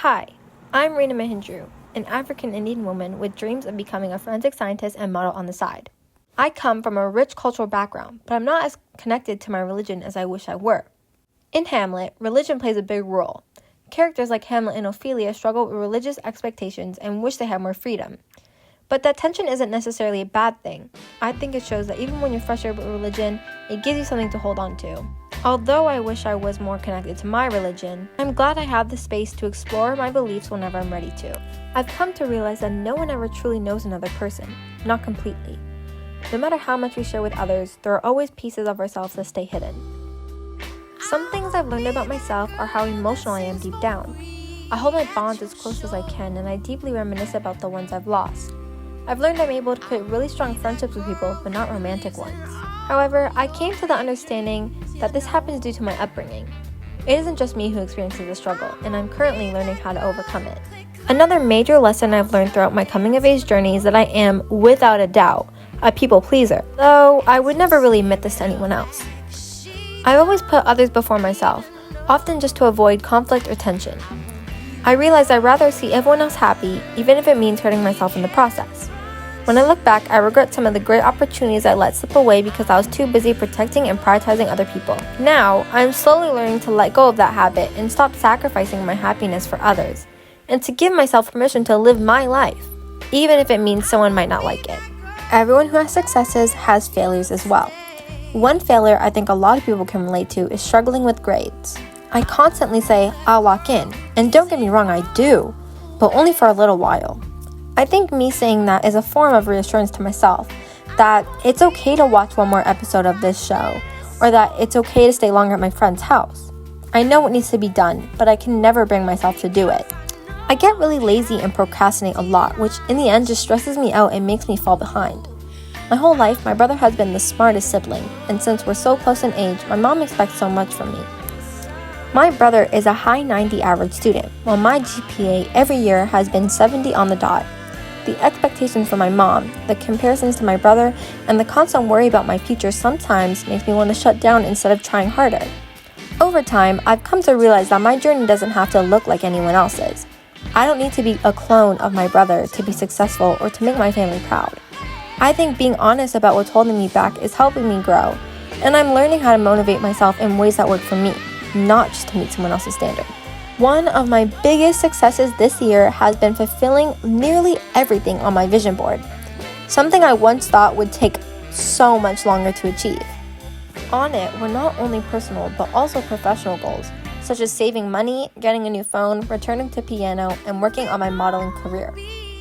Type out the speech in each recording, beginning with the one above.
Hi, I'm Rena Mahindru, an African Indian woman with dreams of becoming a forensic scientist and model on the side. I come from a rich cultural background, but I'm not as connected to my religion as I wish I were. In Hamlet, religion plays a big role. Characters like Hamlet and Ophelia struggle with religious expectations and wish they had more freedom. But that tension isn't necessarily a bad thing. I think it shows that even when you're frustrated with religion, it gives you something to hold on to. Although I wish I was more connected to my religion, I'm glad I have the space to explore my beliefs whenever I'm ready to. I've come to realize that no one ever truly knows another person, not completely. No matter how much we share with others, there are always pieces of ourselves that stay hidden. Some things I've learned about myself are how emotional I am deep down. I hold my bonds as close as I can, and I deeply reminisce about the ones I've lost. I've learned I'm able to create really strong friendships with people, but not romantic ones. However, I came to the understanding that this happens due to my upbringing. It isn't just me who experiences the struggle, and I'm currently learning how to overcome it. Another major lesson I've learned throughout my coming-of-age journey is that I am, without a doubt, a people pleaser, though I would never really admit this to anyone else. I've always put others before myself, often just to avoid conflict or tension. I realize I'd rather see everyone else happy, even if it means hurting myself in the process. When I look back, I regret some of the great opportunities I let slip away because I was too busy protecting and prioritizing other people. Now, I'm slowly learning to let go of that habit and stop sacrificing my happiness for others, and to give myself permission to live my life, even if it means someone might not like it. Everyone who has successes has failures as well. One failure I think a lot of people can relate to is struggling with grades. I constantly say, I'll lock in, and don't get me wrong, I do, but only for a little while. I think me saying that is a form of reassurance to myself, that it's okay to watch one more episode of this show, or that it's okay to stay longer at my friend's house. I know what needs to be done, but I can never bring myself to do it. I get really lazy and procrastinate a lot, which in the end just stresses me out and makes me fall behind. My whole life, my brother has been the smartest sibling, and since we're so close in age, my mom expects so much from me. My brother is a high 90 average student, while my GPA every year has been 70 on the dot. The expectations from my mom, the comparisons to my brother, and the constant worry about my future sometimes makes me want to shut down instead of trying harder. Over time, I've come to realize that my journey doesn't have to look like anyone else's. I don't need to be a clone of my brother to be successful or to make my family proud. I think being honest about what's holding me back is helping me grow, and I'm learning how to motivate myself in ways that work for me, not just to meet someone else's standard. One of my biggest successes this year has been fulfilling nearly everything on my vision board, something I once thought would take so much longer to achieve. On it were not only personal but also professional goals, such as saving money, getting a new phone, returning to piano, and working on my modeling career.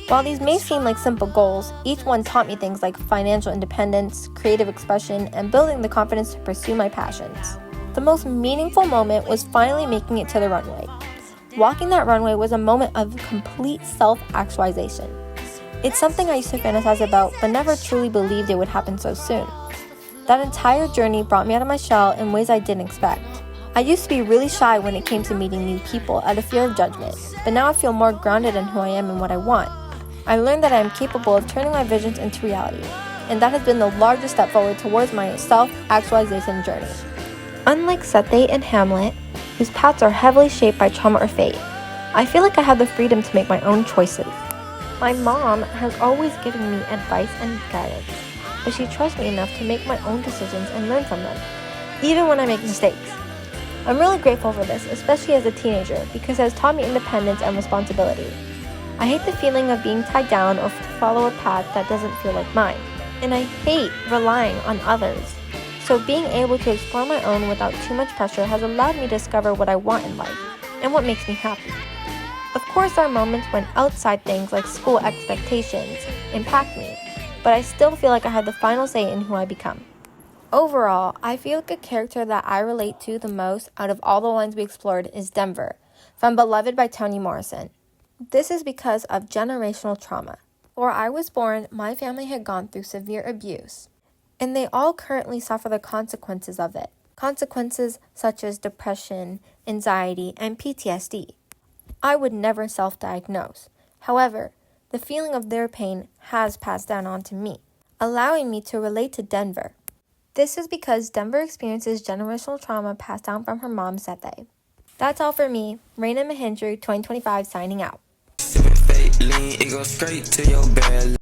While these may seem like simple goals, each one taught me things like financial independence, creative expression, and building the confidence to pursue my passions. The most meaningful moment was finally making it to the runway. Walking that runway was a moment of complete self-actualization. It's something I used to fantasize about, but never truly believed it would happen so soon. That entire journey brought me out of my shell in ways I didn't expect. I used to be really shy when it came to meeting new people out of fear of judgment, but now I feel more grounded in who I am and what I want. I learned that I am capable of turning my visions into reality, and that has been the largest step forward towards my self-actualization journey. Unlike Sete and Hamlet, whose paths are heavily shaped by trauma or fate, I feel like I have the freedom to make my own choices. My mom has always given me advice and guidance, but she trusts me enough to make my own decisions and learn from them, even when I make mistakes. I'm really grateful for this, especially as a teenager, because it has taught me independence and responsibility. I hate the feeling of being tied down or to follow a path that doesn't feel like mine, and I hate relying on others. So being able to explore my own without too much pressure has allowed me to discover what I want in life and what makes me happy. Of course, there are moments when outside things like school expectations impact me, but I still feel like I have the final say in who I become. Overall, I feel like a character that I relate to the most out of all the ones we explored is Denver, from Beloved by Toni Morrison. This is because of generational trauma. Before I was born, my family had gone through severe abuse, and they all currently suffer the consequences of it. Consequences such as depression, anxiety, and PTSD. I would never self-diagnose. However, the feeling of their pain has passed down onto me, allowing me to relate to Denver. This is because Denver experiences generational trauma passed down from her mom, Sete. That's all for me. Raina Mahindru, 2025, signing out. Sipping fake lean, it goes straight to your belly.